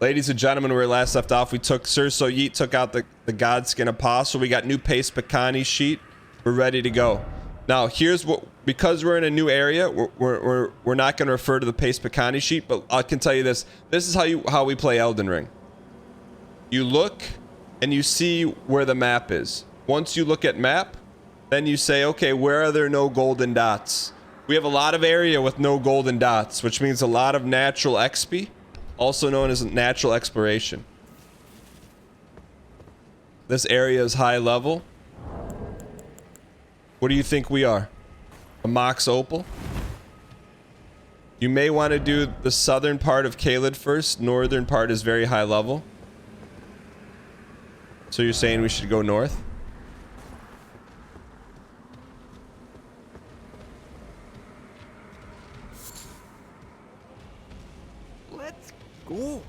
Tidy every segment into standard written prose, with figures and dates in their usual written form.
Ladies and gentlemen, where we last left off, we took Sir So Yeet took out the Godskin Apostle. We got new Pace Picani sheet. We're ready to go. Now, here's what, because we're in a new area, we're not going to refer to the Pace Picani sheet, but I can tell you this. This is how we play Elden Ring. You look and you see where the map is. Once you look at map, then you say, okay, where are there no golden dots? We have a lot of area with no golden dots, which means a lot of natural XP, also known as natural exploration. This area is high level. What do you think we are? A Mox Opal? You may want to do the southern part of Caelid first. Northern part is very high level. So you're saying we should go north? Let's go.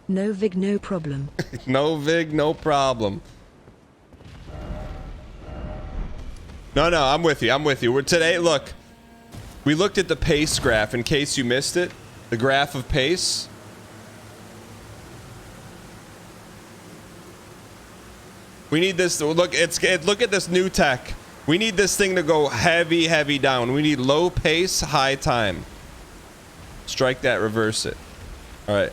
No Vig, no problem. No Vig, no problem. No, I'm with you. I'm with you. We're today, look, we looked at the pace graph in case you missed it. The graph of pace. We need this. Look, look at this new tech. We need this thing to go heavy down. We need low pace, high time. Strike that, reverse it. All right.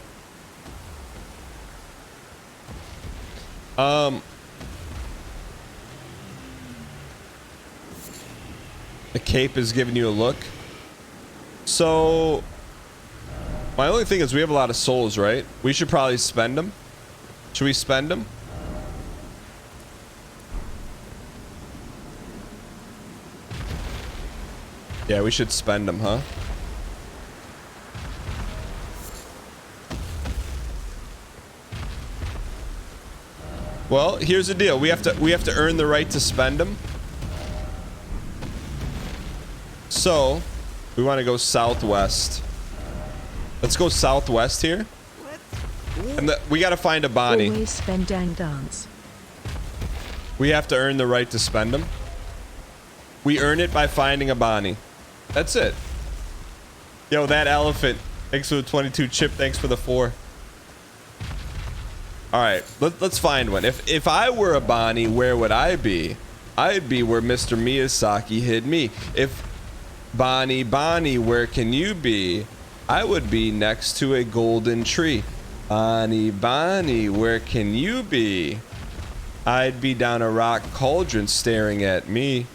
The cape is giving you a look. So my only thing is we have a lot of souls, right? We should probably spend them. Should we spend them? Yeah, we should spend them, huh? Well, here's the deal. We have to earn the right to spend them. So, we want to go southwest. Let's go southwest here. And we got to find a Bonnie. Always spend dang dance. We have to earn the right to spend them. We earn it by finding a Bonnie. That's it. Yo, that elephant. Thanks for the 22 chip. Thanks for the 4. All right, let's find one. If I were a Bonnie, where would I be? I'd be where Mr. Miyazaki hid me. If Bonnie, where can you be? I would be next to a golden tree. Bonnie, where can you be? I'd be down a rock cauldron staring at me.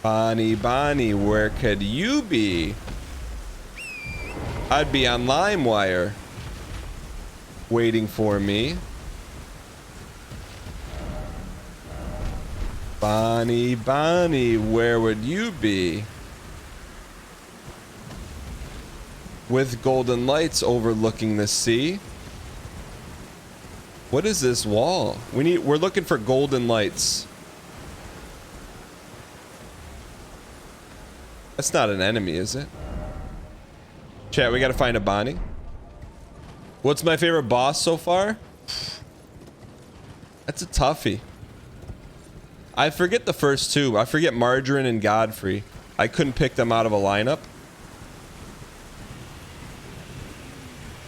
Bonnie, where could you be? I'd be on LimeWire waiting for me. Bonnie, where would you be? With golden lights overlooking the sea. What is this wall? We're looking for golden lights. That's not an enemy, is it? Chat, we gotta find a Bonnie. What's my favorite boss so far? That's a toughie. I forget the first two. I forget Margarine and Godfrey. I couldn't pick them out of a lineup.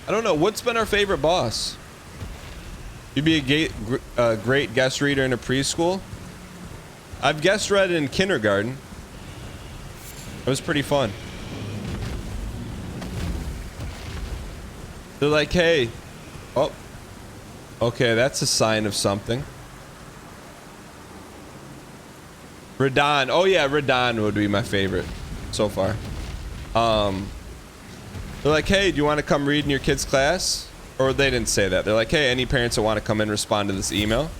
I don't know. What's been our favorite boss? You'd be a great guest reader in a preschool. I've guest read in kindergarten. It was pretty fun. They're like, hey. Oh. Okay, that's a sign of something. Radon. Oh yeah, Radon would be my favorite so far. They're like, hey, do you want to come read in your kid's class? Or they didn't say that. They're like, hey, any parents that want to come in, respond to this email.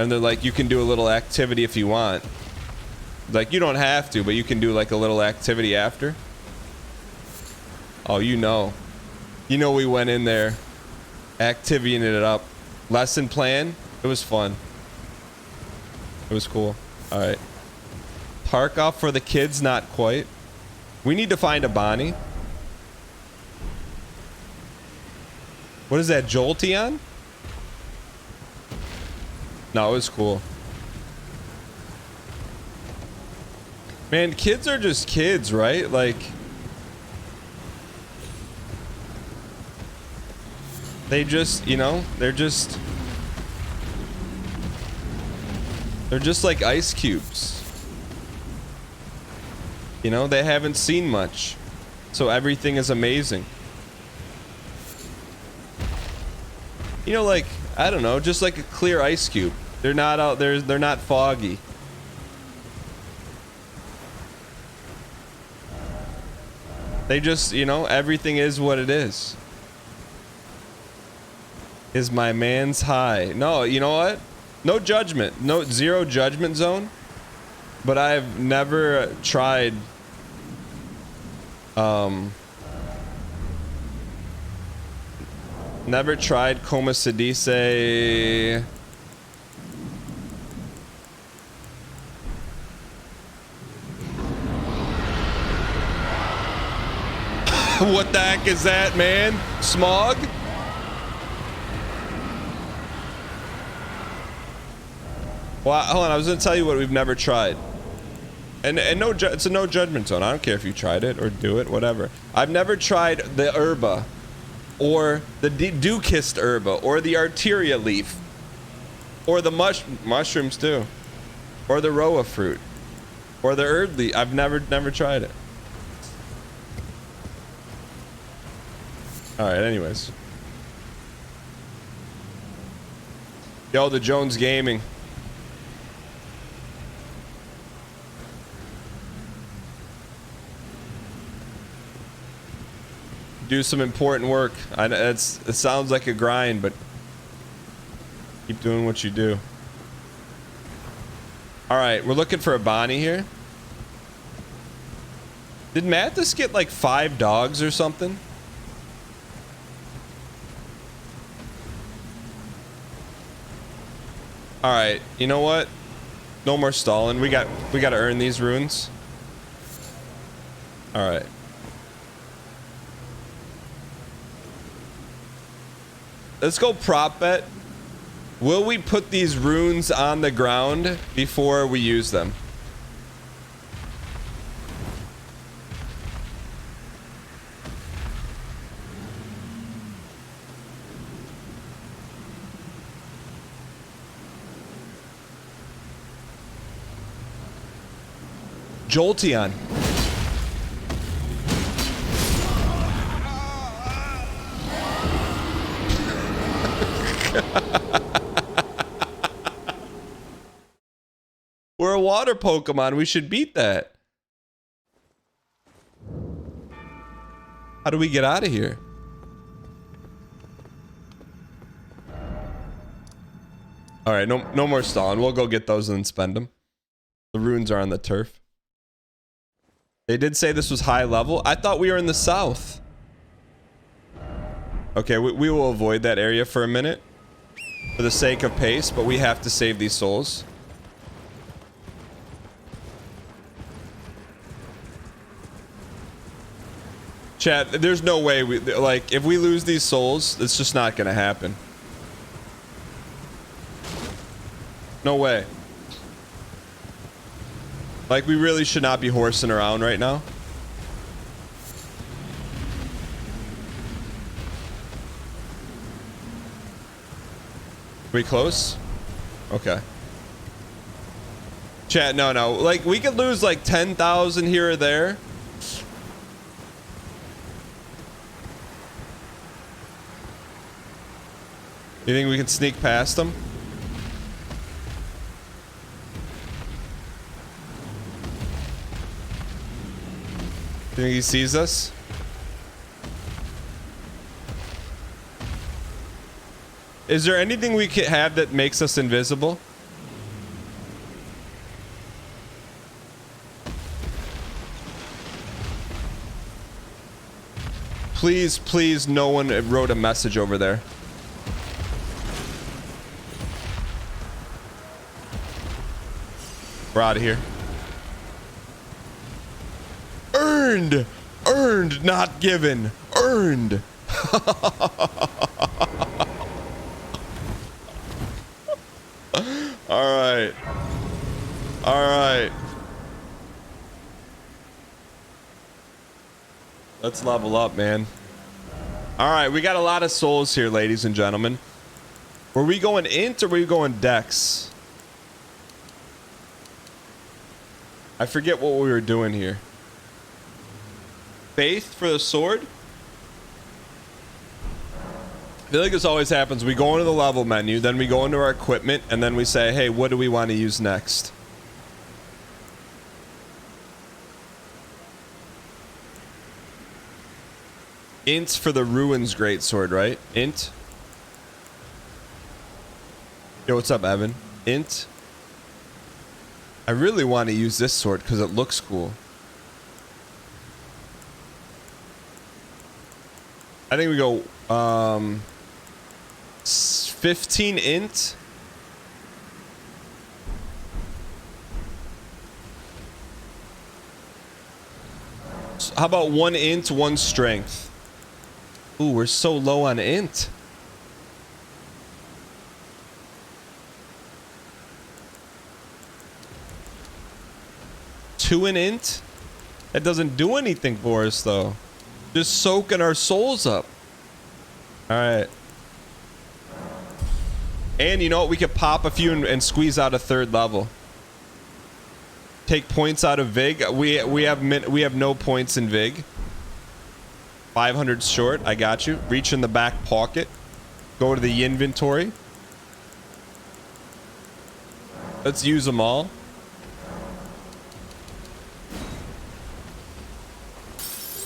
And they're like, you can do a little activity if you want. Like, you don't have to, but you can do like a little activity after. Oh, you know. You know we went in there. Activitying it up. Lesson plan. It was fun. It was cool. Alright. Tarkov for the kids, not quite. We need to find a Bonnie. What is that, Jolteon? No, it was cool. Man, kids are just kids, right? Like, They just, you know, they're just like ice cubes. You know, they haven't seen much, so everything is amazing. You know, like, I don't know, just like a clear ice cube. They're not out there, they're not foggy. They just, you know, everything is what it is. Is my man's high? No, you know what? No judgment. No, zero judgment zone. But I've never tried never tried Coma Sidise. What the heck is that, man? Smog? Well, hold on. I was gonna tell you what we've never tried, and no, it's a no judgment zone. I don't care if you tried it or do it, whatever. I've never tried the herba, or the dew-kissed herba, or the arteria leaf, or the mushrooms too, or the roa fruit, or the herb leaf. I've never tried it. All right. Anyways, yo, the Jones Gaming. Do some important work. It sounds like a grind, but keep doing what you do. All right, we're looking for a Bonnie here. Did Mathis get like 5 dogs or something? All right, you know what? No more stalling. We got to earn these runes. All right. Let's go prop bet. Will we put these runes on the ground before we use them? Jolteon. We're a water Pokemon. We should beat that. How do we get out of here? All right, no more stalling. We'll go get those and then spend them. The runes are on the turf. They did say this was high level. I thought we were in the south. Okay, we will avoid that area for a minute for the sake of pace, but we have to save these souls. Chat, there's no way we, like, if we lose these souls, it's just not gonna happen. No way. Like, we really should not be horsing around right now. We close? Okay. Chat, no. Like, we could lose like 10,000 here or there. You think we can sneak past them? You think he sees us? Is there anything we could have that makes us invisible? Please, please, no one wrote a message over there. We're out of here. Earned! Earned, not given. Earned. All right. All right. Let's level up, man. All right, we got a lot of souls here, ladies and gentlemen. Were we going int or were we going dex? I forget what we were doing here. Faith for the sword? I feel like this always happens. We go into the level menu, then we go into our equipment, and then we say, hey, what do we want to use next? Int for the Ruins Greatsword, right? Int. Yo, what's up, Evan? Int. I really want to use this sword because it looks cool. I think we go 15 int. So how about 1 int, 1 strength? Ooh, we're so low on int. Two in int? That doesn't do anything for us though. Just soaking our souls up. Alright. And you know what? We could pop a few and squeeze out a 3rd level. Take points out of Vig. We have no points in Vig. 500 short. I got you. Reach in the back pocket. Go to the inventory. Let's use them all.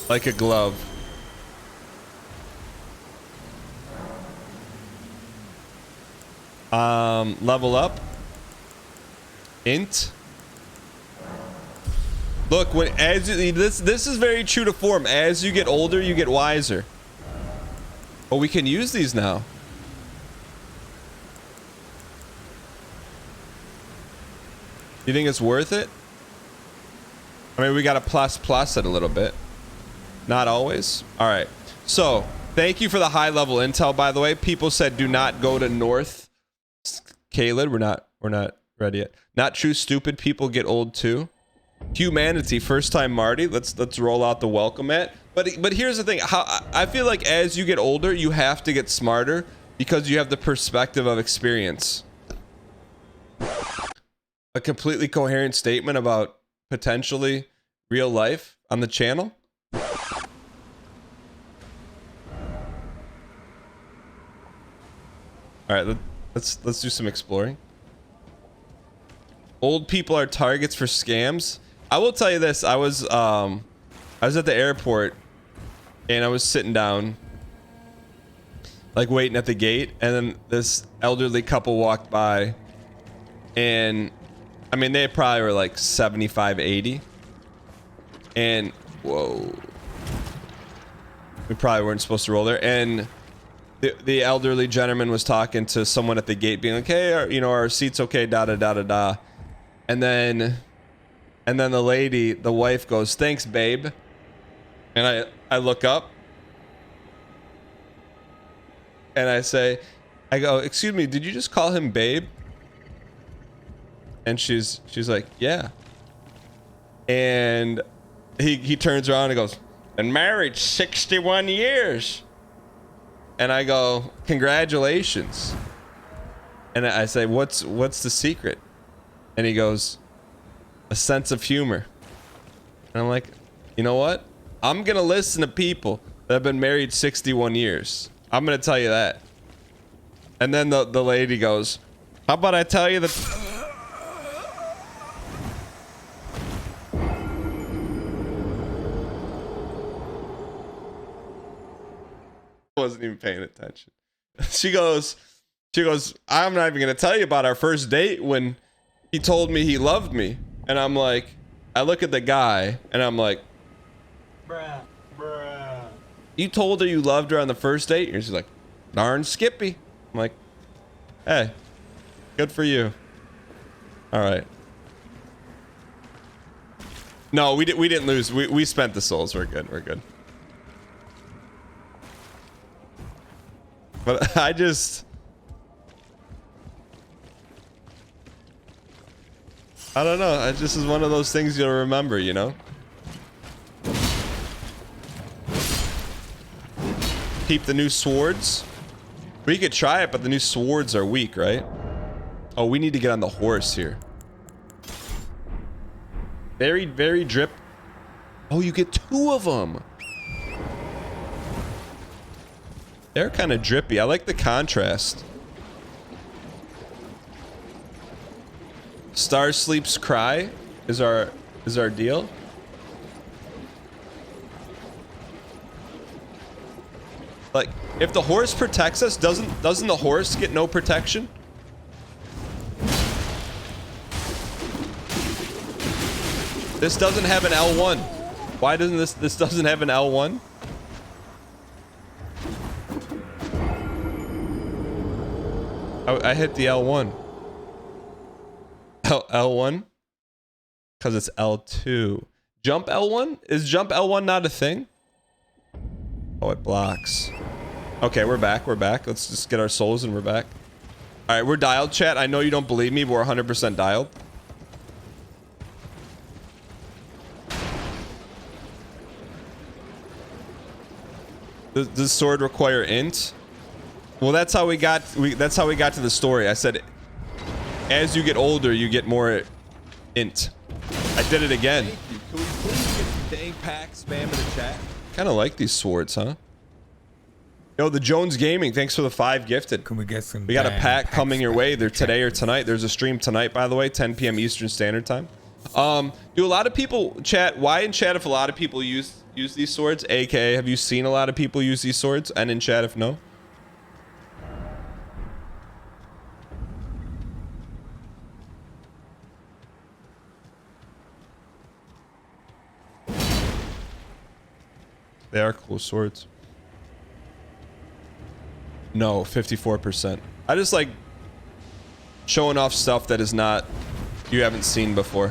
Like a glove. Level up. Int. Look, when this is very true to form. As you get older, you get wiser. Oh, we can use these now. You think it's worth it? I mean, we got to plus it a little bit. Not always. All right. So, thank you for the high level intel, by the way. People said do not go to North caelid. We're not ready yet. Not true. Stupid people get old too. Humanity, first time Marty. Let's roll out the welcome mat. But here's the thing. How I feel like as you get older, you have to get smarter because you have the perspective of experience. A completely coherent statement about potentially real life on the channel. All right, let's do some exploring. Old people are targets for scams. I will tell you this. I was at the airport and I was sitting down like waiting at the gate, and then this elderly couple walked by, and I mean they probably were like 75, 80, and whoa, we probably weren't supposed to roll there, and the elderly gentleman was talking to someone at the gate being like, hey, our seat's okay, da da da da da. And then the lady, the wife goes, thanks, babe. And I look up and I go, excuse me, did you just call him babe? And she's like, yeah. And he turns around and goes, been married 61 years. And I go, congratulations. And I say, what's the secret? And he goes, a sense of humor. And I'm like, you know what? I'm going to listen to people that have been married 61 years. I'm going to tell you that. And then the lady goes, how about I tell you that... I wasn't even paying attention. She goes, I'm not even going to tell you about our first date when he told me he loved me. And I'm like, I look at the guy and I'm like, bruh. You told her you loved her on the first date? And she's like, darn Skippy. I'm like, hey, good for you. All right. No, we didn't lose. We spent the souls. We're good. We're good. But I don't know. This is one of those things you'll remember, you know? Keep the new swords. We could try it, but the new swords are weak, right? Oh, we need to get on the horse here. Very, very drip. Oh, you get 2 of them. They're kind of drippy. I like the contrast. Star Sleep's Cry is our deal. Like, if the horse protects us, doesn't the horse get no protection? This doesn't have an L1. Why doesn't this doesn't have an L1? I hit the L1. L1? Because it's L2. Jump L1? Is jump L1 not a thing? Oh, it blocks. Okay, we're back. We're back. Let's just get our souls and we're back. All right, we're dialed, chat. I know you don't believe me, but we're 100% dialed. Does this sword require int? Well, that's how we got to the story. I said, as you get older, you get more int. I did it again. Thank you. Can we please get some dang pack spam in the chat? Kind of like these swords, huh? Yo, the Jones Gaming, thanks for the 5 gifted. Can we get some? We got a pack coming your way. They're today or tonight. There's a stream tonight, by the way, 10 p.m. Eastern Standard Time. Do a lot of people chat? Why in chat if a lot of people use these swords? AKA, have you seen a lot of people use these swords? And in chat if no? They are cool swords. No, 54%. I just like showing off stuff that is not, you haven't seen before.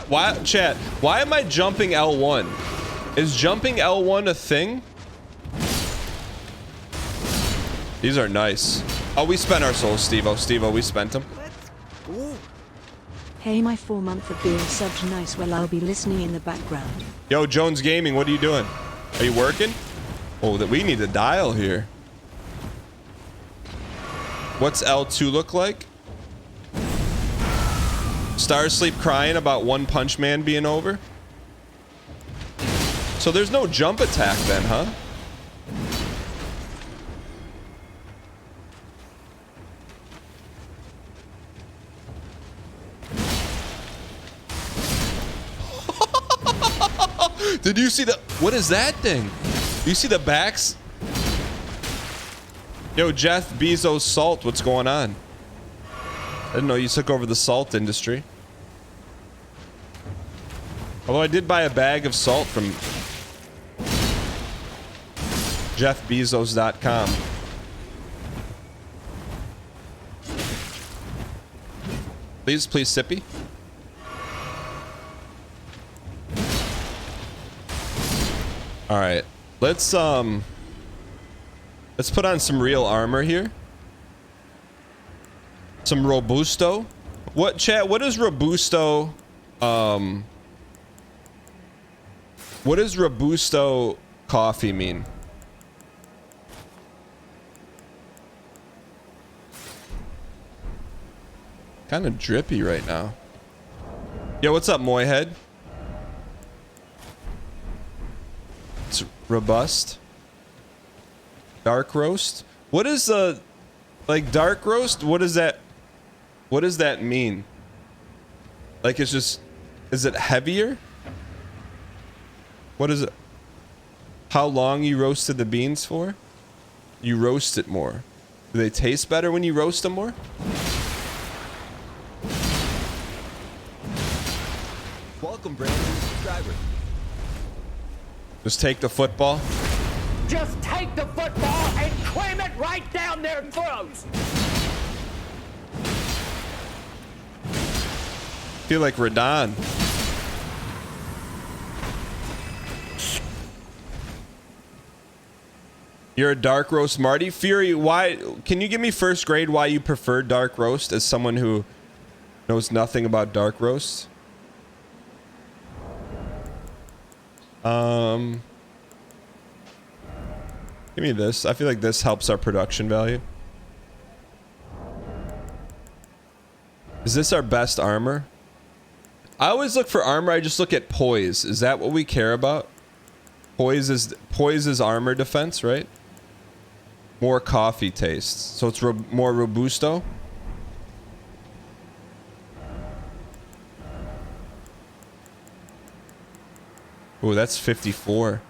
Why, chat, why am I jumping L1? Is jumping L1 a thing? These are nice. Oh, we spent our souls, Steve-O. Steve-O, we spent them. Let's go. Hey, my 4-month of being subbed nice. Well, I'll be listening in the background. Yo, Jones Gaming, what are you doing? Are you working? Oh, that we need to dial here. What's L2 look like? Star Sleep crying about One Punch Man being over? So there's no jump attack then, huh? Did you see the... What is that thing? Do you see the backs? Yo, Jeff Bezos Salt, what's going on? I didn't know you took over the salt industry. Although I did buy a bag of salt from JeffBezos.com. Please, Sippy. All right, let's put on some real armor here. Some Robusto. What, chat? What is Robusto? What does Robusto coffee mean? Kind of drippy right now. Yo, what's up, Moyhead? It's robust. Dark roast. What is like dark roast? What does that mean? Like it's just, is it heavier? What is it? How long you roasted the beans for? You roast it more. Do they taste better when you roast them more? Welcome, brand new subscriber. Just take the football. Just take the football and cram it right down their throats. Feel like Radon. You're a dark roast, Marty. Fury, why? Can you give me first grade why you prefer dark roast as someone who knows nothing about dark roast? Give me this. I feel like this helps our production value. Is this our best armor? I always look for armor. I just look at poise. Is that what we care about? Poise is armor defense, right? More coffee taste. So it's more robusto. Ooh, that's 54.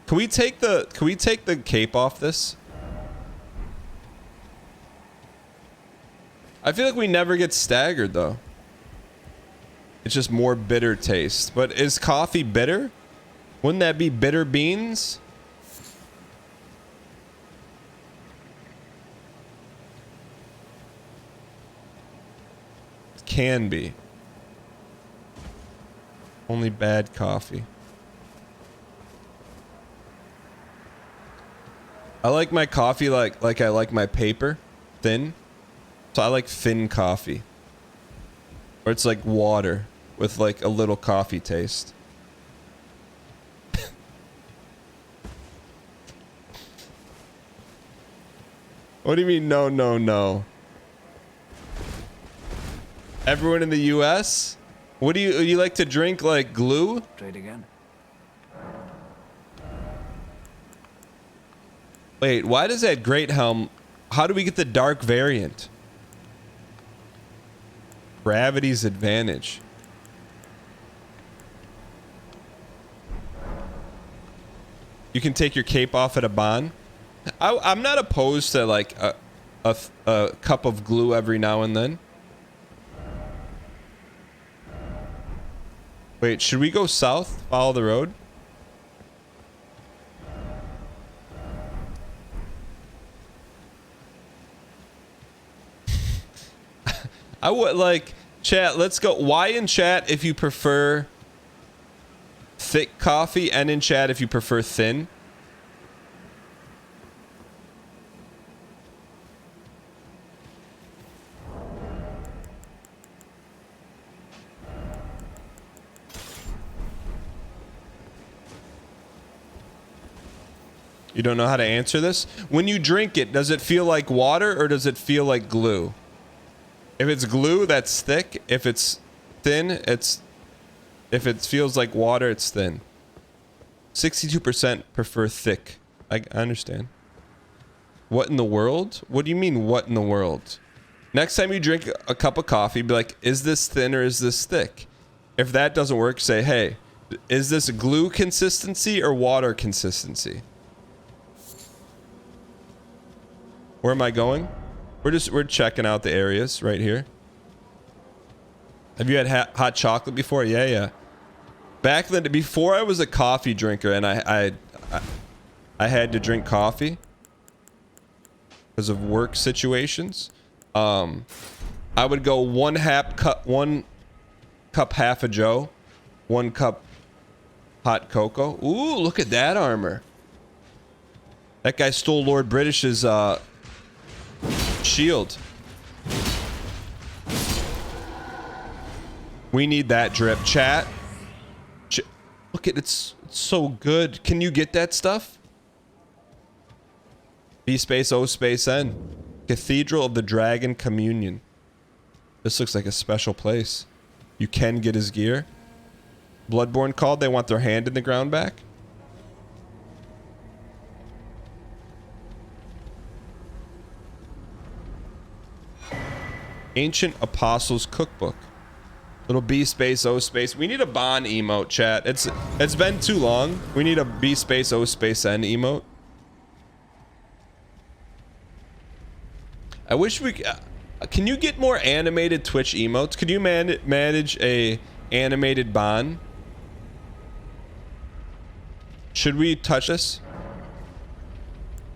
Can we take the cape off this? I feel like we never get staggered though. It's just more bitter taste. But is coffee bitter? Wouldn't that be bitter beans? It can be. Only bad coffee. I like my coffee like I like my paper, thin. So I like thin coffee. Or it's like water with like a little coffee taste. What do you mean no, no, no? Everyone in the US? What do you like to drink, like glue? Trade again. Wait, why does that Great Helm... How do we get the dark variant? Gravity's advantage. You can take your cape off at a bond. I'm not opposed to like a cup of glue every now and then. Wait, should we go south? Follow the road? I would like chat. Let's go. Y in chat if you prefer thick coffee, and in chat if you prefer thin. You don't know how to answer this? When you drink it, does it feel like water or does it feel like glue? If it's glue, that's thick. If it's thin, it's... If it feels like water, it's thin. 62% prefer thick. I understand. What in the world? What do you mean, what in the world? Next time you drink a cup of coffee, be like, is this thin or is this thick? If that doesn't work, say, hey, is this glue consistency or water consistency? Where am I going? We're checking out the areas right here. Have you had hot chocolate before? Yeah. Back then, before I was a coffee drinker and I had to drink coffee because of work situations. I would go one cup half a Joe, 1 cup hot cocoa. Ooh, look at that armor. That guy stole Lord British's shield. We need that drip. Chat. Look at it's so good. Can you get that stuff? B space O space N. Cathedral of the Dragon Communion. This looks like a special place. You can get his gear. Bloodborne called. They want their hand in the ground back. Ancient Apostles Cookbook. Little B space O space. We need a Bond emote, chat. It's been too long. We need a B space O space N emote. I wish we... can you get more animated Twitch emotes? Could you manage a animated Bond? Should we touch this?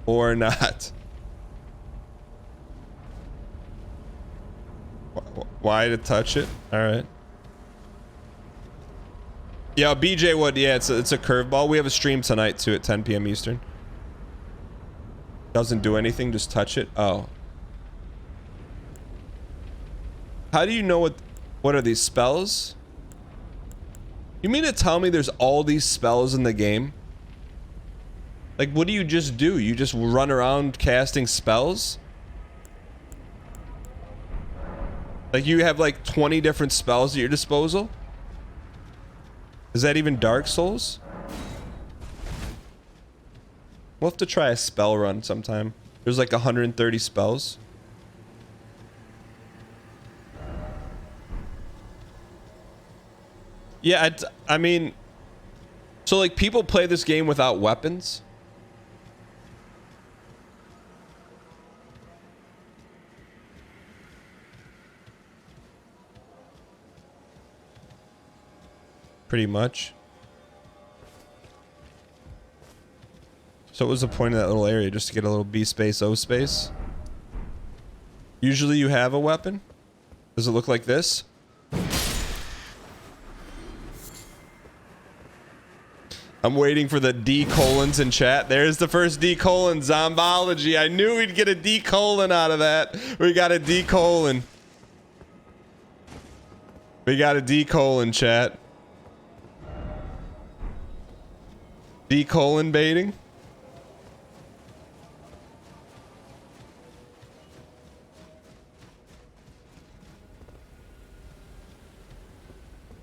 Or not? Why to touch it? All right. Yeah, BJ Wood. Yeah, it's a curveball. We have a stream tonight too at 10 p.m. Eastern. Doesn't do anything. Just touch it. Oh. How do you know what are these spells? You mean to tell me there's all these spells in the game? Like, what do you just do? You just run around casting spells? Like, you have like 20 different spells at your disposal? Is that even Dark Souls? We'll have to try a spell run sometime. There's like 130 spells. Yeah, I mean... So, like, people play this game without weapons? Pretty much. So what was the point of that little area? Just to get a little B space, O space? Usually you have a weapon? Does it look like this? I'm waiting for the D colons in chat. There's the first D colon, Zombology. I knew we'd get a D colon out of that. We got a D colon. We got a D colon, chat. D colon baiting?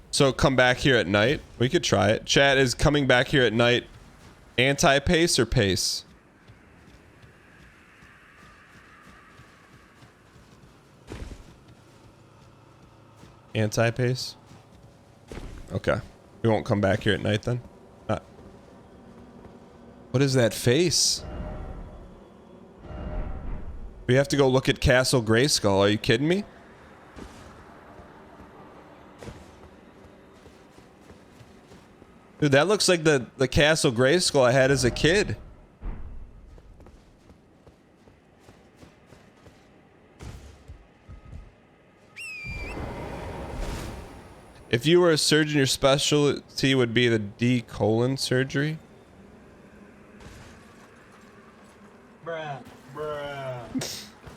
So come back here at night. We could try it. Chat, is coming back here at night anti-pace or pace? Anti-pace? Okay. We won't come back here at night then? What is that face? We have to go look at Castle Grayskull. Are you kidding me? Dude, that looks like the Castle Grayskull I had as a kid. If you were a surgeon, your specialty would be the D colon surgery.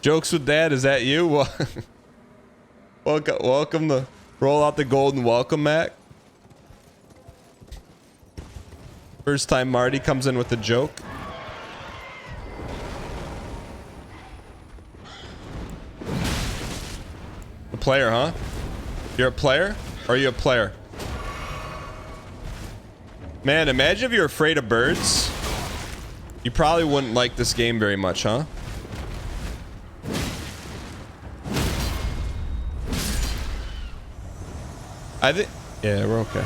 Jokes with Dad, is that you? Welcome to roll out the golden welcome, Mac. First time Marty comes in with a joke. A player, huh? You're a player? Or are you a player? Man, imagine if you're afraid of birds. You probably wouldn't like this game very much, huh? I think... Yeah, we're okay.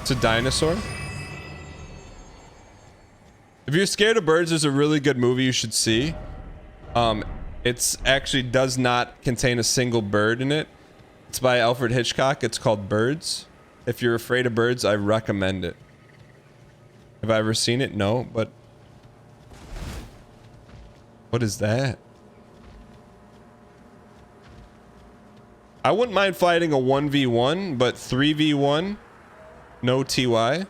It's a dinosaur. If you're scared of birds, there's a really good movie you should see. It's actually does not contain a single bird in it. It's by Alfred Hitchcock. It's called Birds. If you're afraid of birds, I recommend it. Have I ever seen it? No, but... What is that? I wouldn't mind fighting a 1v1, but 3v1, no TY.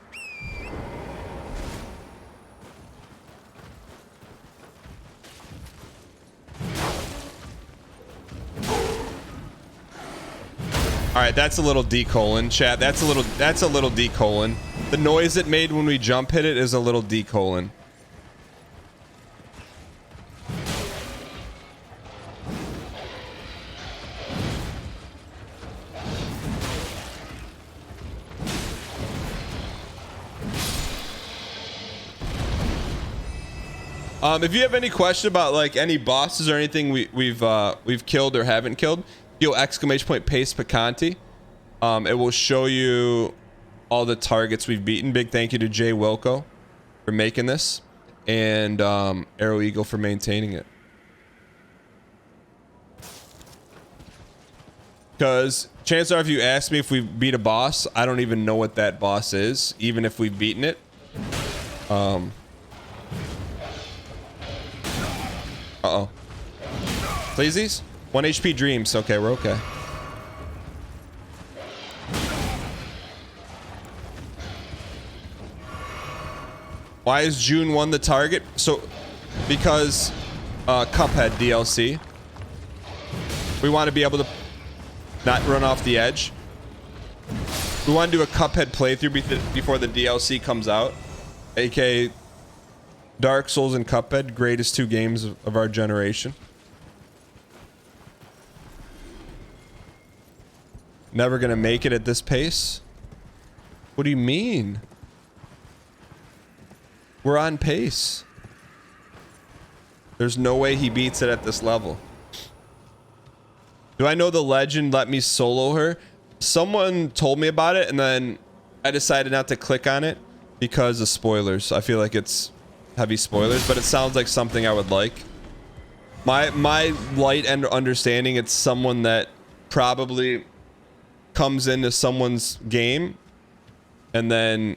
All right, that's a little D colon, chat. That's a little D colon. The noise it made when we jump hit it is a little D colon. If you have any question about like any bosses or anything we've killed or haven't killed, you'll exclamation point paste Picanti. It will show you all the targets we've beaten. Big thank you to Jay Wilco for making this, and Arrow Eagle for maintaining it. Because chances are, if you ask me if we beat a boss, I don't even know what that boss is, even if we've beaten it. Uh-oh. Pleasies? 1 HP dreams. Okay, we're okay. Why is June 1 the target? So, because Cuphead DLC. We want to be able to not run off the edge. We want to do a Cuphead playthrough before the DLC comes out. AKA Dark Souls and Cuphead, greatest 2 games of our generation. Never gonna make it at this pace. What do you mean? We're on pace. There's no way he beats it at this level. Do I know the legend let me solo her? Someone told me about it and then I decided not to click on it because of spoilers. I feel like it's heavy spoilers, but it sounds like something I would like. My light and understanding, it's someone that probably comes into someone's game and then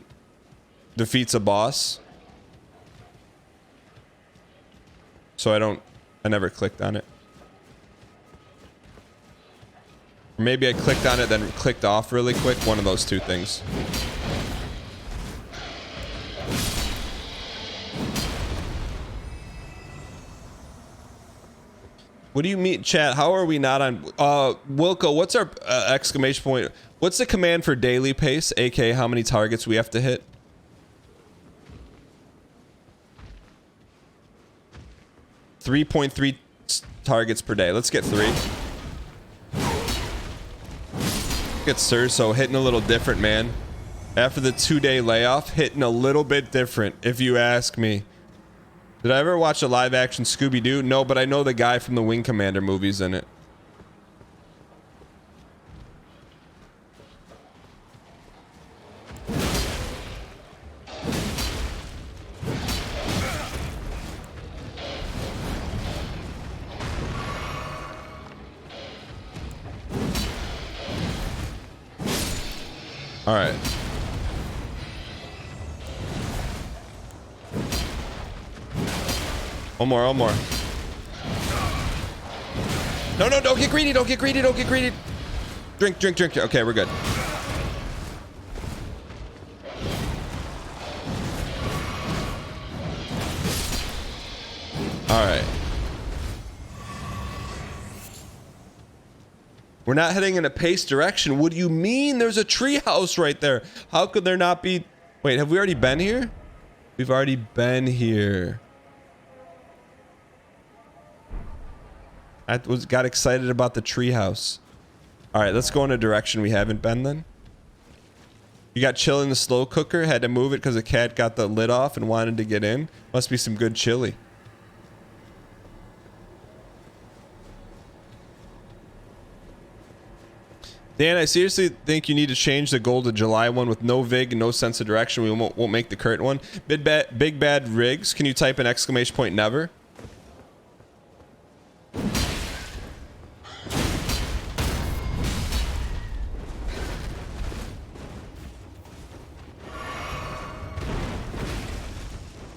defeats a boss. So I never clicked on it. Or maybe I clicked on it then clicked off really quick. One of those 2 things. What do you mean, chat? How are we not on? Wilco, what's our exclamation point? What's the command for daily pace? aka how many targets we have to hit? 3.3 targets per day. Let's get 3. Get Surso hitting a little different, man. After the 2-day layoff, hitting a little bit different, if you ask me. Did I ever watch a live action Scooby-Doo? No, but I know the guy from the Wing Commander movies in it. All right. One more, one more. No, no, don't get greedy, don't get greedy, don't get greedy. Drink, drink, drink. Okay, we're good. All right. We're not heading in a pace direction. What do you mean? There's a treehouse right there. How could there not be? Wait, have we already been here? We've already been here. I got excited about the treehouse. All right, let's go in a direction we haven't been then. You got chili in the slow cooker. Had to move it because a cat got the lid off and wanted to get in. Must be some good chili. Dan, I seriously think you need to change the goal to July one with no vig and no sense of direction. We won't make the current one. Big bad rigs. Can you type an exclamation point never?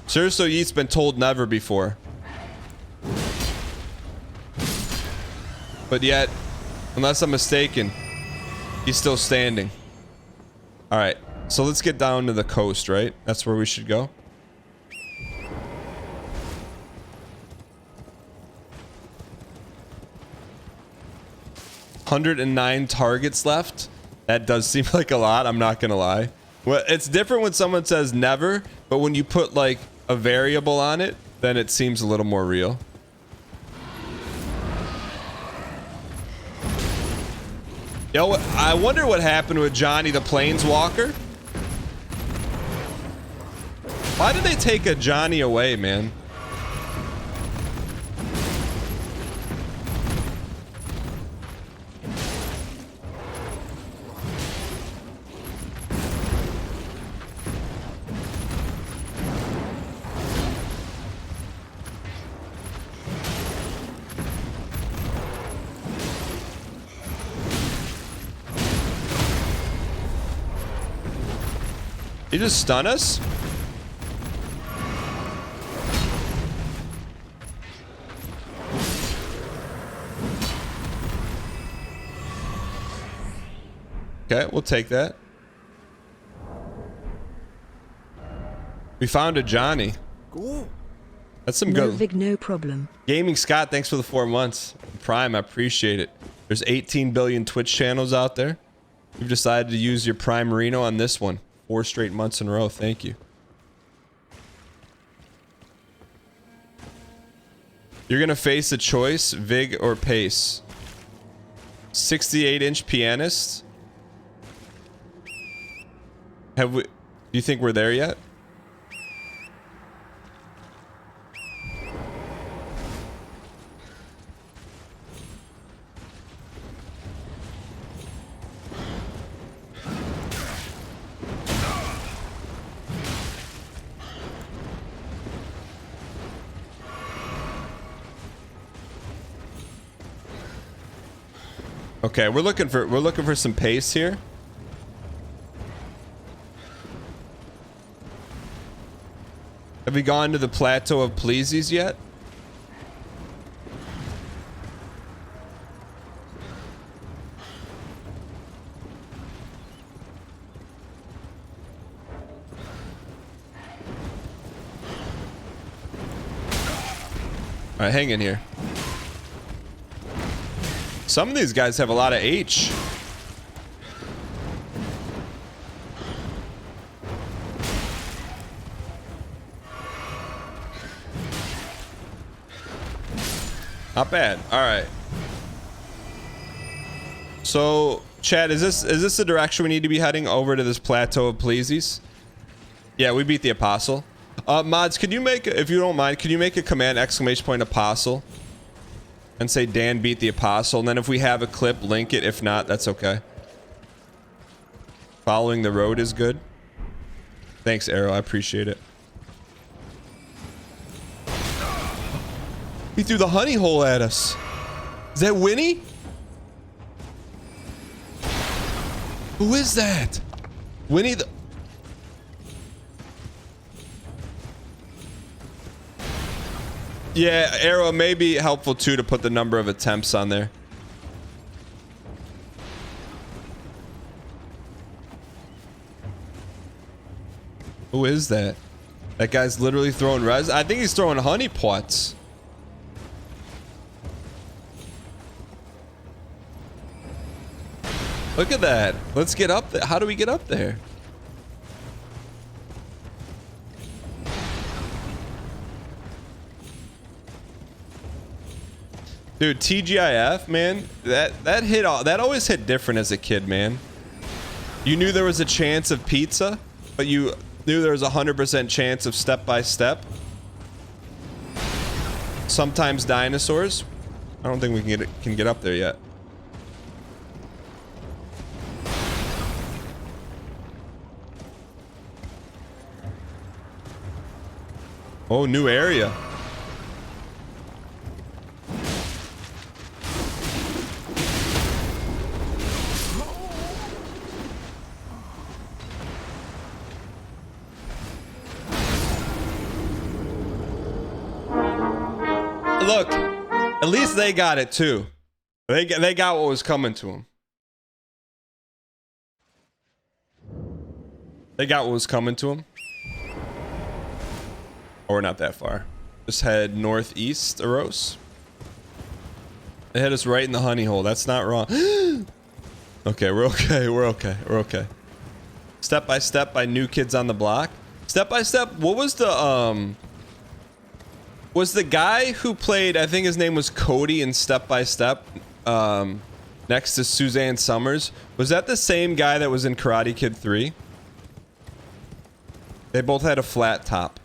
Surso Yeet's been told never before. But yet, unless I'm mistaken, he's still standing. All right, so let's get down to the coast, right? That's where we should go. $109 targets left. That does seem like a lot, I'm not gonna lie. Well, it's different when someone says never, but when you put like a variable on it, then it seems a little more real. Yo, I wonder what happened with Johnny the Planeswalker. Why did they take a Johnny away, man? He just stun us? Okay, we'll take that. We found a Johnny. Cool. That's some No good. vig, no problem. Gaming Scott, thanks for the 4 months. Prime, I appreciate it. There's 18 billion Twitch channels out there. You've decided to use your Prime Reno on this one. 4 straight months in a row. Thank you. You're gonna face a choice, Vig or Pace. 68-inch pianist. Have we? Do you think we're there yet? Okay, we're looking for some pace here. Have we gone to the plateau of Pleasies yet? All right, hang in here. Some of these guys have a lot of H. Not bad. All right. So, Chad, is this the direction we need to be heading, over to this plateau of Pleasies? Yeah, we beat the Apostle. Mods, could you make, if you don't mind, could you make a command !Apostle? And say Dan beat the Apostle, and then if we have a clip, link it. If not, that's okay. Following the road is good. Thanks, Arrow. I appreciate it. He threw the honey hole at us. Is that Winnie? Who is that? Winnie the... Yeah, Arrow may be helpful too to put the number of attempts on there. Who is that? That guy's literally throwing res. I think he's throwing honey pots. Look at that. Let's get up there. How do we get up there? Dude, TGIF, man, that always hit different as a kid, man. You knew there was a chance of pizza, but you knew there was a 100% chance of step by step. Sometimes dinosaurs. I don't think we can get up there yet. Oh, new area. Look, at least they got it too. They got what was coming to them. They got what was coming to them. Oh, we're not that far. Just head northeast, Eros. They hit us right in the honey hole. That's not wrong. Okay, we're okay. We're okay. We're okay. Step by Step by New Kids on the Block. Step by Step. What was the was the guy who played, I think his name was Cody in Step by Step, next to Suzanne Summers? Was that the same guy that was in Karate Kid 3? They both had a flat top.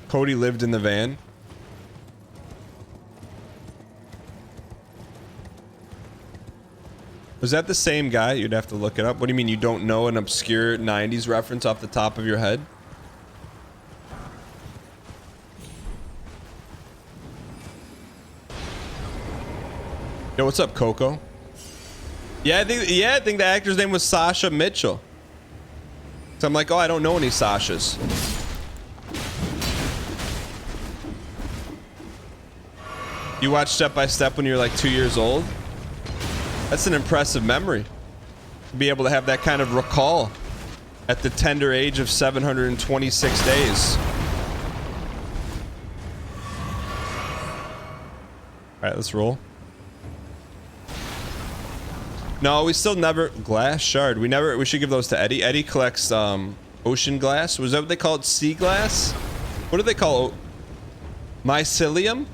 Cody lived in the van. Was that the same guy? You'd have to look it up. What do you mean you don't know an obscure 90s reference off the top of your head? Yo, what's up, Coco? Yeah, I think the actor's name was Sasha Mitchell. So I'm like, oh, I don't know any Sashas. You watched Step by Step when you were like 2 years old? That's an impressive memory. To be able to have that kind of recall at the tender age of 726 days. All right, let's roll. No, we still never... Glass shard. We should give those to Eddie. Eddie collects ocean glass. Was that what they call it? Sea glass? What do they call Mycelium?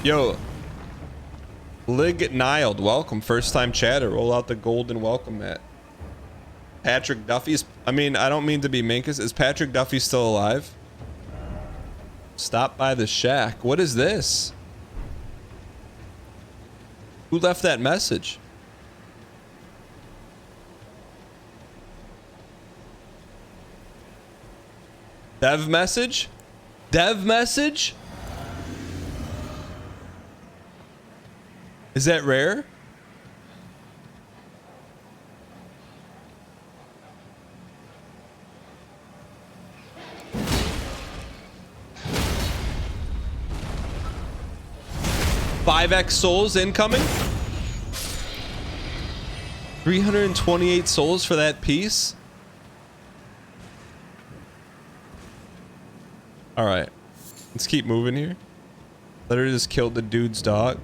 Yo. Ligniled, welcome. First time chatter. Roll out the golden welcome mat. Patrick Duffy's. I mean, I don't mean to be minkus. Is Patrick Duffy still alive? Stop by the shack. What is this? Who left that message? Dev message? Dev message? Is that rare? $5x souls incoming? 328 souls for that piece? All right, let's keep moving here. Literally just killed the dude's dog.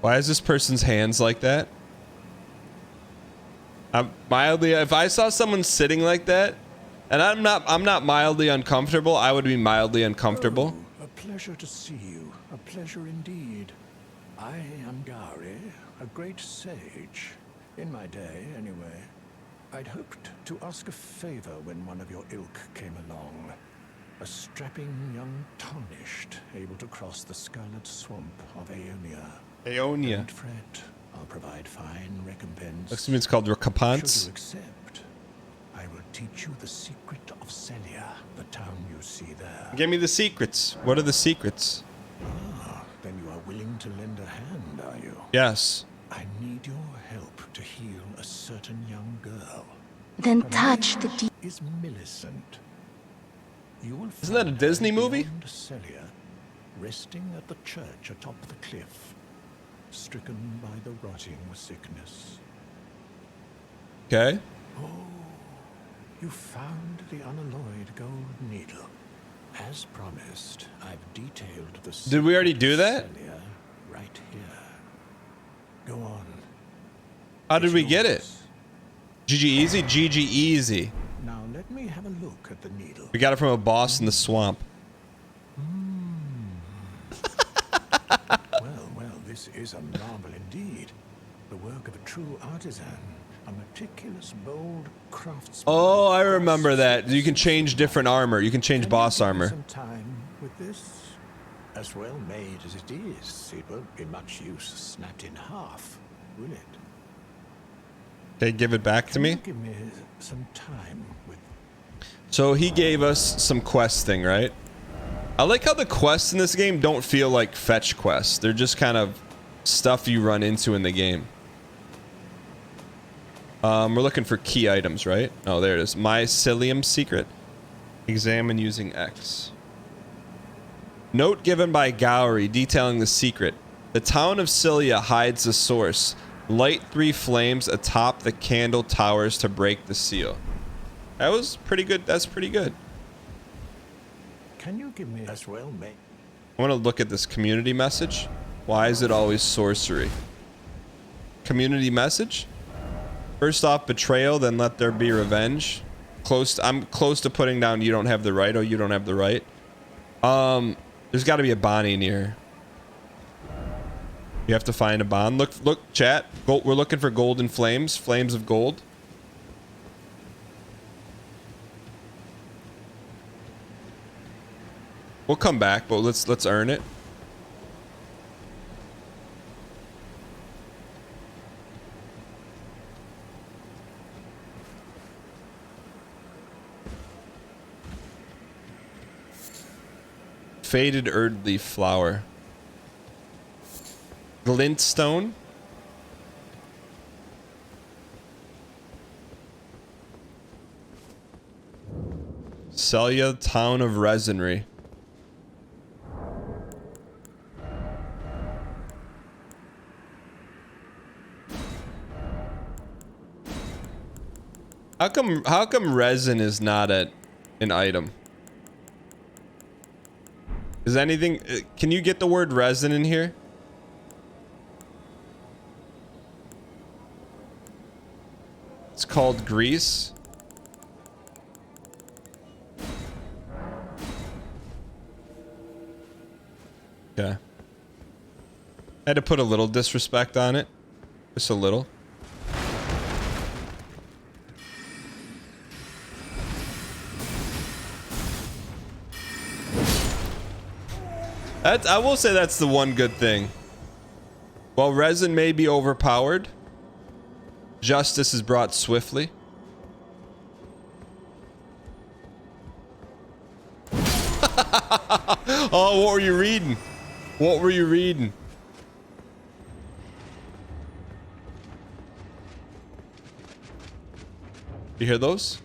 Why is this person's hands like that? I'm mildly, if I saw someone sitting like that, and I'm not mildly uncomfortable, I would be mildly uncomfortable. Oh, a pleasure to see you. A pleasure indeed. I am Gary, a great sage. In my day, anyway. I'd hoped to ask a favor when one of your ilk came along. A strapping young tarnished, able to cross the scarlet swamp of Aeonia. Aeonia. Don't fret. I'll provide fine recompense. Looks to me it's called recompense. Should you accept, I will teach you the secret of Celia, the town you see there. Give me the secrets. What are the secrets? Ah, then you are willing to lend a hand, are you? Yes. I need your help to heal a certain young girl. Then Her touch name the D. is Millicent. You will Isn't that a find Disney her movie? beyond Celia, resting at the church atop the cliff, stricken by the rotting sickness. Okay. You found the unalloyed gold needle. As promised, I've detailed the Did we already secret do of that? Celia right here. Go on. How did It's we get it? yours. GG easy? GG easy. Now let me have a look at the needle. We got it from a boss in the swamp. Well, this is a marvel indeed. The work of a true artisan. A meticulous, bold craftsman. Oh, I remember that. You can change different armor. You can change Can boss you give me armor. some time with this? As well made as it is, it won't be much use snapped in half, will it? Okay, give it back to Can you me. give me some time with... So he gave us some questing, right? I like how the quests in this game don't feel like fetch quests. They're just kind of stuff you run into in the game. We're looking for key items, right? Oh, there it is. Mycelium secret. Examine using X. Note given by Gowry detailing the secret. The town of Celia hides the source. Light 3 flames atop the candle towers to break the seal. That was pretty good. That's pretty good. Can you give me as well made? I want to look at this community message. Why is it always sorcery? Community message? First off, betrayal, then let there be revenge. I'm close to putting down you don't have the right. Oh, you don't have the right. There's got to be a Bonnie in here. You have to find a bond. Look, chat. We're looking for golden flames. Flames of gold. We'll come back, but let's earn it. Faded Erdleaf flower. Glintstone. Celia, town of resinry. How come resin is not an item? Is anything, can you get the word resin in here? called grease. Okay. I had to put a little disrespect on it. Just a little. I will say that's the one good thing. While resin may be overpowered, justice is brought swiftly. Oh, what were you reading? What were you reading? You hear those?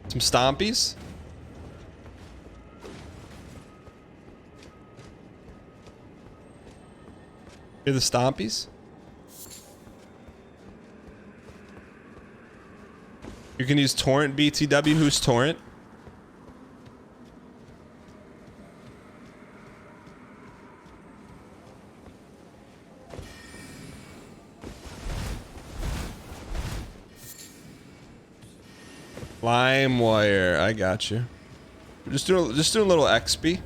Some stompies? Hear the stompies? You can use torrent BTW. Who's torrent? LimeWire. I got you. Just doing a little XP.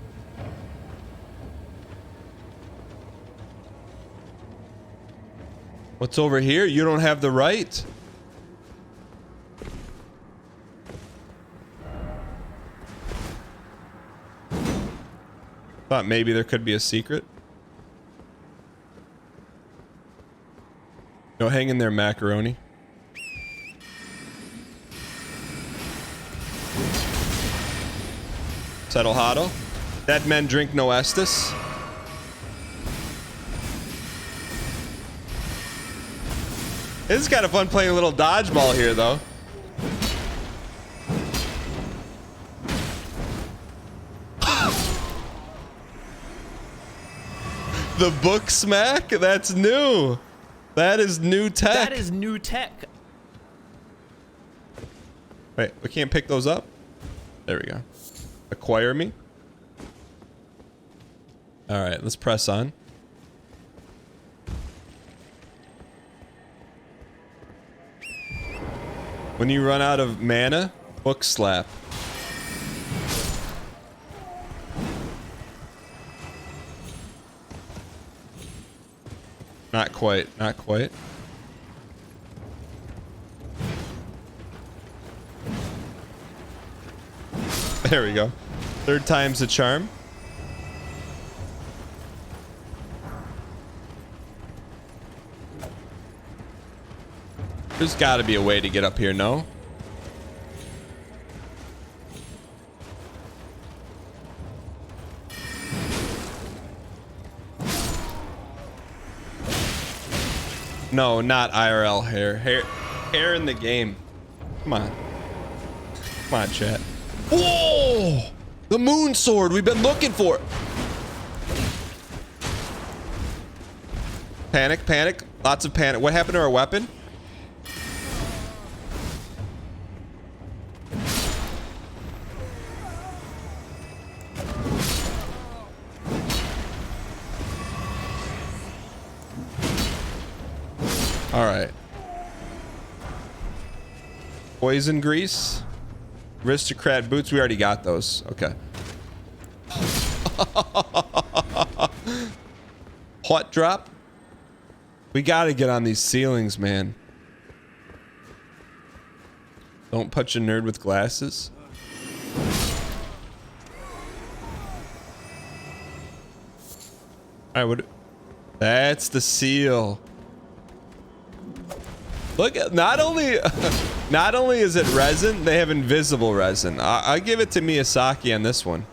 What's over here? You don't have the right. Thought maybe there could be a secret. No, hang in there, macaroni. Settle huddle. Dead men drink no Estus. This is kind of fun playing a little dodgeball here, though. The book smack? That's new. That is new tech. That is new tech. Wait, we can't pick those up? There we go. Acquire me. All right, let's press on. When you run out of mana, book slap. Not quite, not quite. There we go. Third time's the charm. There's got to be a way to get up here, no? No, not IRL hair. Hair in the game. Come on. Come on, chat. Whoa! The moon sword we've been looking for. Panic, panic. Lots of panic. What happened to our weapon? All right. Poison grease. Aristocrat boots. We already got those. Okay. Hot drop. We got to get on these ceilings, man. Don't punch a nerd with glasses. All right, what? That's the seal. Look at not only is it resin, they have invisible resin. I give it to Miyazaki on this one.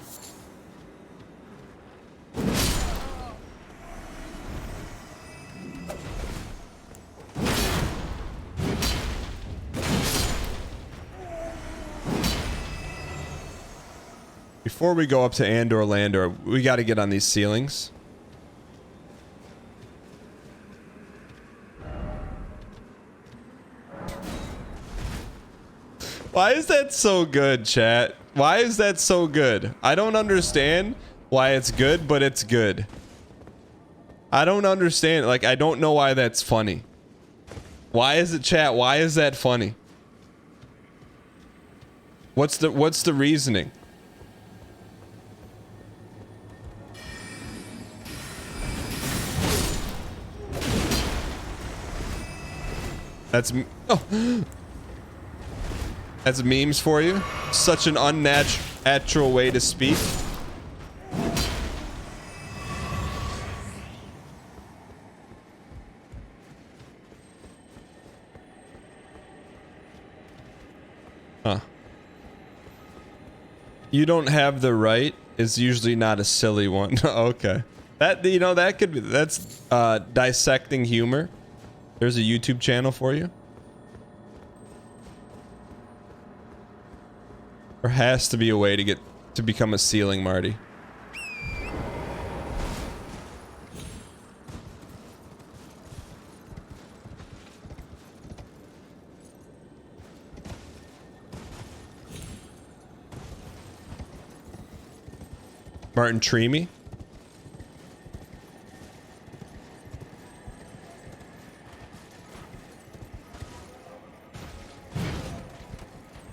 Before we go up to Andor Landor, we got to get on these ceilings. Why is that so good, chat? Why is that so good? I don't understand why it's good, but it's good. I don't understand. Like, I don't know why that's funny. Why is it, chat? Why is that funny? What's the reasoning? That's that's memes for you. Such an unnatural way to speak. Huh. You don't have the right is usually not a silly one. Okay. That, you know, that could be, that's dissecting humor. There's a YouTube channel for you. There has to be a way to get to become a ceiling, Marty. Martin Treemy.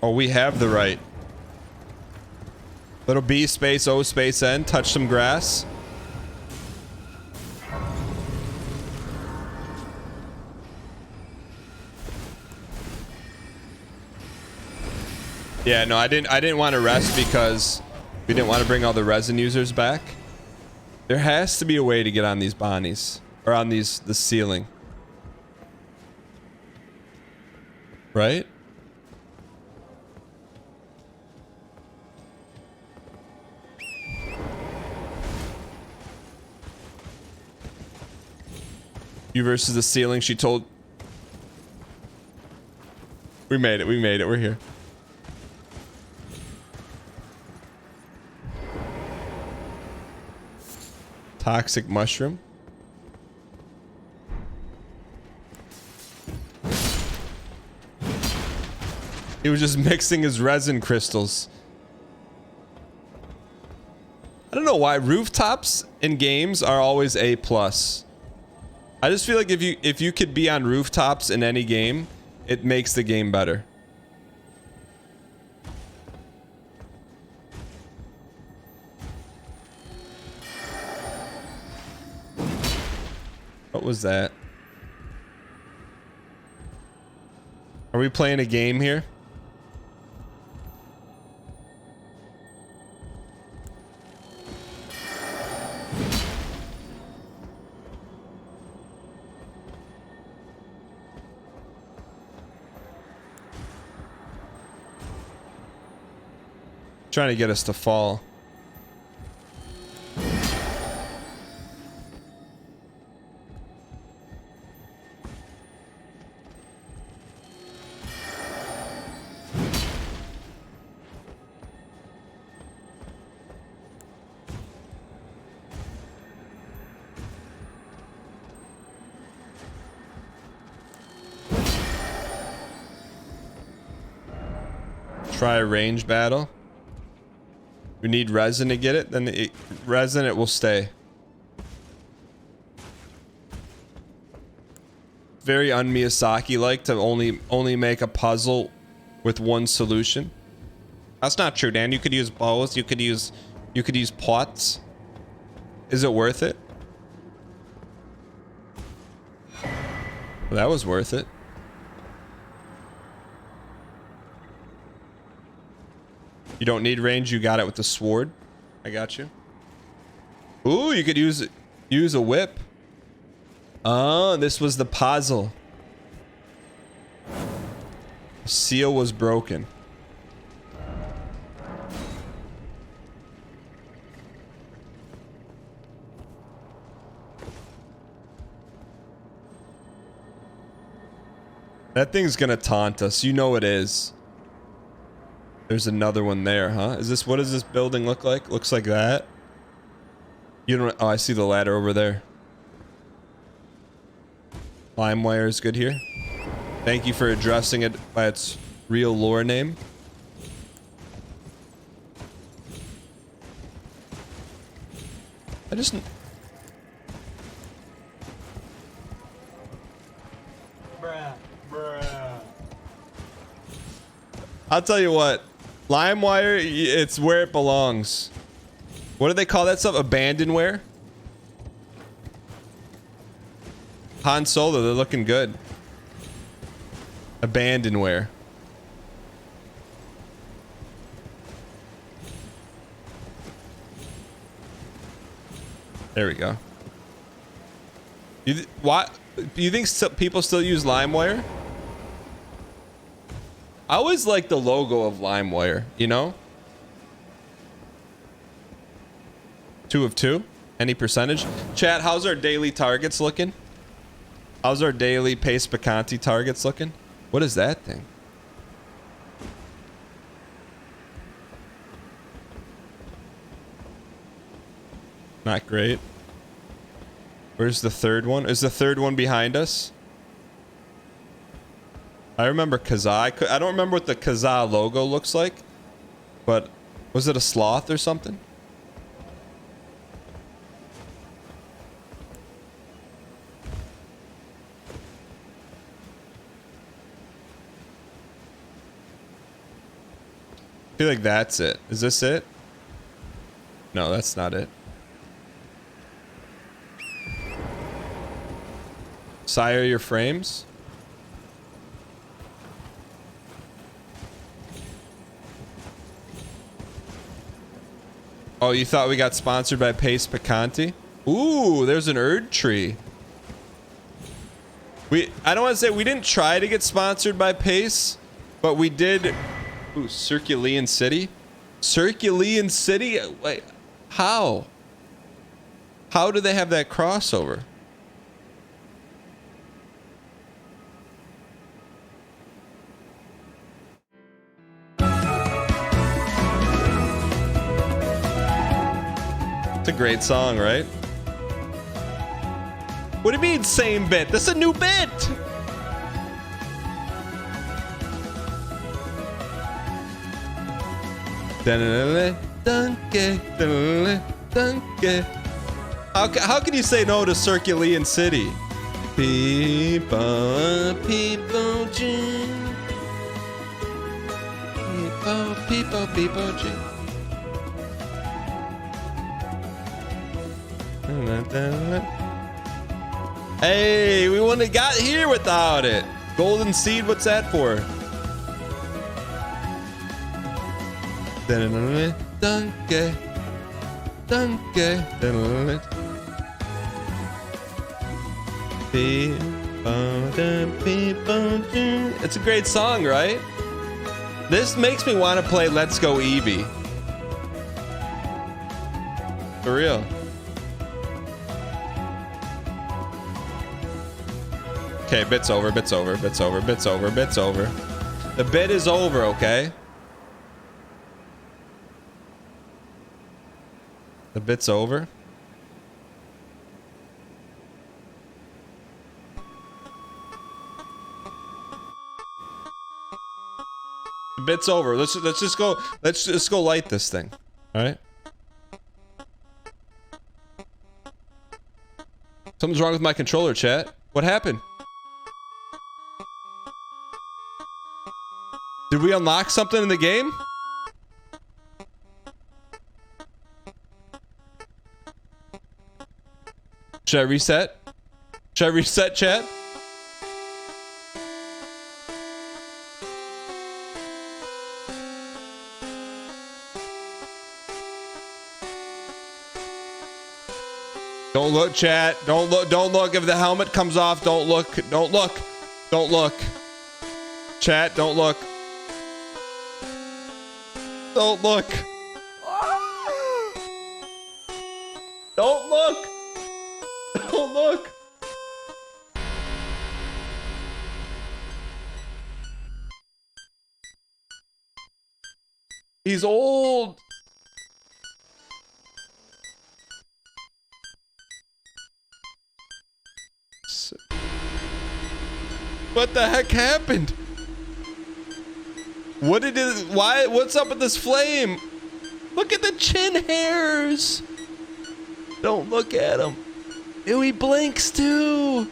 Oh, we have the right. Little B space O space N. Touch some grass. Yeah, no, I didn't want to rest because we didn't want to bring all the resin users back. There has to be a way to get on these Bonnies. Or on the ceiling. Right? You versus the ceiling, she told. We made it, we're here. Toxic mushroom. He was just mixing his resin crystals. I don't know why rooftops in games are always A+. I just feel like if you could be on rooftops in any game, it makes the game better. What was that? Are we playing a game here? Trying to get us to fall. Try a range battle. We need resin to get it, then resin it will stay. Very un-Miyazaki like to only make a puzzle with one solution. That's not true, Dan. You could use bows, you could use pots. Is it worth it? Well, that was worth it. You don't need range, you got it with the sword. I got you. Ooh, you could use a whip. Oh, this was the puzzle. Seal was broken. That thing's gonna taunt us. You know it is. There's another one there, huh? What does this building look like? Looks like that. You don't. Oh, I see the ladder over there. LimeWire is good here. Thank you for addressing it by its real lore name. I just... Bruh. I'll tell you what. LimeWire, it's where it belongs. What do they call that stuff? Abandonware? Han Solo, they're looking good. Abandonware. There we go. Why? You think people still use LimeWire? I always like the logo of LimeWire, you know? 2 of 2? Any percentage? Chat, how's our daily targets looking? How's our daily Pace Picante targets looking? What is that thing? Not great. Where's the third one? Is the third one behind us? I remember Kazaa. I don't remember what the Kazaa logo looks like, but was it a sloth or something? I feel like that's it. Is this it? No, that's not it. Sire your frames? Oh, you thought we got sponsored by Pace Picante? Ooh, there's an Erd tree. I don't want to say we didn't try to get sponsored by Pace, but we did. Ooh, Circulean City? Circulean City? Wait, how? How do they have that crossover? It's a great song, right? What do you mean, same bit? This is a new bit! How can you say no to Circulean City? People, people, people. Hey, we wouldn't have got here without it. Golden Seed, what's that for? Danke. It's a great song, right? This makes me want to play Let's Go Eevee. For real. Okay, bit's over, bit's over, bit's over, bit's over, bit's over. The bit is over, okay? The bit's over. The bit's over. Let's just go light this thing. All right? Something's wrong with my controller, chat. What happened? Did we unlock something in the game? Should I reset? Should I reset, chat? Don't look, chat. Don't look. Don't look. If the helmet comes off, don't look. Don't look. Don't look. Chat, don't look. Don't look. Don't look. Don't look. He's old. What the heck happened? What did it? Why? What's up with this flame? Look at the chin hairs. Don't look at him. Ew, he blinks too.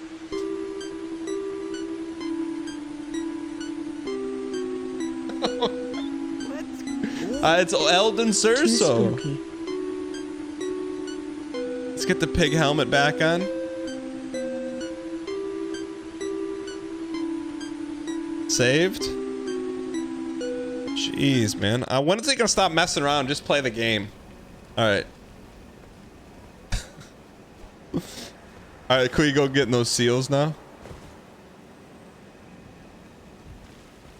It's Elden Too Surso. spooky. Let's get the pig helmet back on. Saved. Jeez, man. When is he gonna stop messing around? Just play the game. All right. All right, can we go getting those seals now?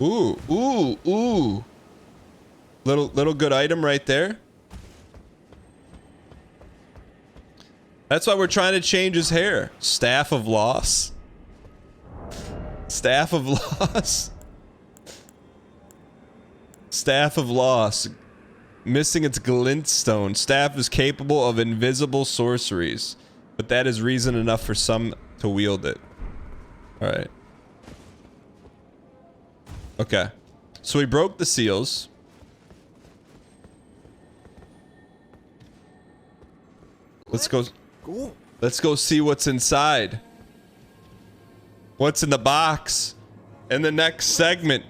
Ooh, ooh, ooh. Little good item right there. That's why we're trying to change his hair. Staff of Loss. Staff of Loss. Staff of Loss. Missing its glintstone. Staff is capable of invisible sorceries, but that is reason enough for some to wield it. Alright. Okay. So we broke the seals. Let's go. Let's go see what's inside. What's in the box? In the next segment.